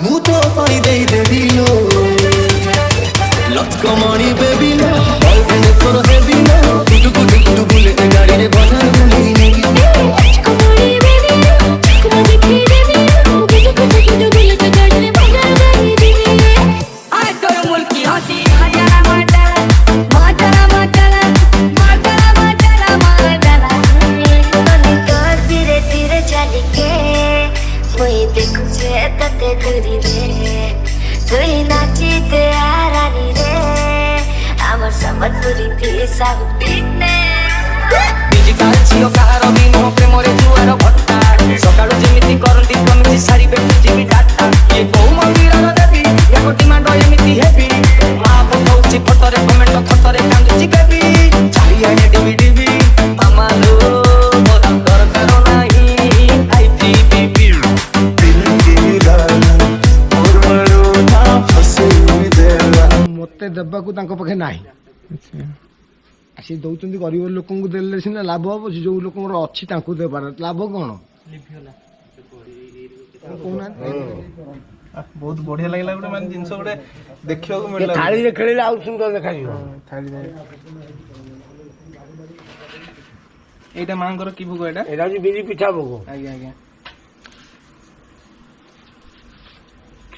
ମୁଁ ତ ପାଇ ଦେଇ ଦେବି ଲୋ ଲଟକମଣି ବେବି ଲୋ ବୟଫ୍ରେଣ୍ଡ ତୋର ହେବି ଲୋ ଗୁଡୁ ଗୁଡୁ ଗୁଡୁ ବୁଲେ ଗାଡ଼ିରେ ବଜାର ବୁଲେଇ ନେବି ସକାଳୁ ଯେମିତି କରନ୍ତି କମିଟି ସାରିବେ ପୃଥିବୀ ଡାଟା ଇଏ କୋଉ ମନ୍ଦିରର ଦେବୀ ୟାକୁ ଡିମାଣ୍ଡ ଏମିତି ହେବି ମା ପଠଉଛି ଫଟୋରେ କମେଣ୍ଟ ଫଟୋରେ କାନ୍ଦୁଛି ବେବି ଚାରିଆଡେ ଡିବି ଡିବି ମାମା ଲୋ ମୋର ଦରକାର ନାହିଁ ଆଇଟି ବିବି ମତେ ଦେବାକୁ ତାଙ୍କ ପାଖେ ନାହିଁ ସେ ଦଉଛନ୍ତି ଗରିବ ଲୋକଙ୍କୁ ଦେଲେ ସିନା ଲାଭ ହବ ସେ ଯୋଉ ଲୋକଙ୍କର ଅଛି ତାଙ୍କୁ ଦେବାର ଲାଭ କଣ ବହୁତ ବଢିଆ ଲାଗିଲା ଗୋଟେ ମାନେ ଜିନିଷ ଗୋଟେ ଦେଖିବାକୁ ମିଳିଲା ଥାଳିରେ ଖେଳିଲେ ଆଉ ସୁନ୍ଦର ଦେଖାଯିବ ଏଇଟା ମାଙ୍କର କି ଭୋଗ ଏଇଟା ଏଇଟା ହଉଛି ବିରି ପିଠା ଭୋଗ ଆଜ୍ଞା ଆଜ୍ଞା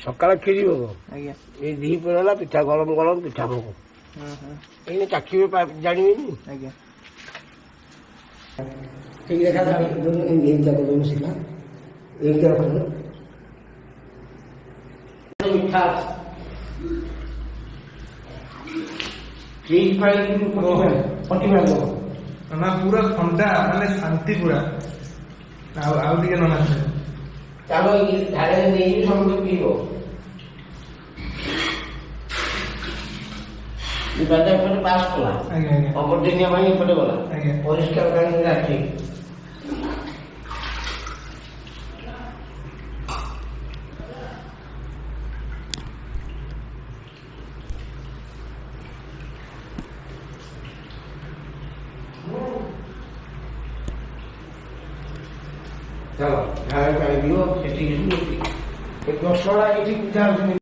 ସକାଳ କ୍ଷୀରି ଭୋଗ ଆଜ୍ଞା ଏଇ ଦି ପରେ ହେଲା ପିଠା ଗରମ ଗରମ ପିଠା ଭୋଗ ଏଇନେ ଚାଖିବେ ଜାଣିବେନି ଆଜ୍ଞା ঠিক দেখা যাবে এইটা করুন শিখা এইটা করুন মিঠা ঠিক পাই কিন্তু পটিমাল ନା ପୁରା ଥଣ୍ଡା ମାନେ ଶାନ୍ତି ପୁରା ଆଉ ଟିକେ ନନା ଚାଲ ଧାରେ ନେଇକି ସମସ୍ତେ ପିଇବ ବାଜା ଏପଟେ ପାସ୍ କଲା ଆଜ୍ଞା ଆଜ୍ଞା ଅପରଦିନିଆ ପାଇଁ ଏପଟେ ଗଲା ଆଜ୍ଞା ପରିଷ୍କାର ପାଣି ରାଖି ଚାଲ ଧାରେ ପାଣି ଦିଅ ସେଠିକି 10 ଟଙ୍କା ଏଠି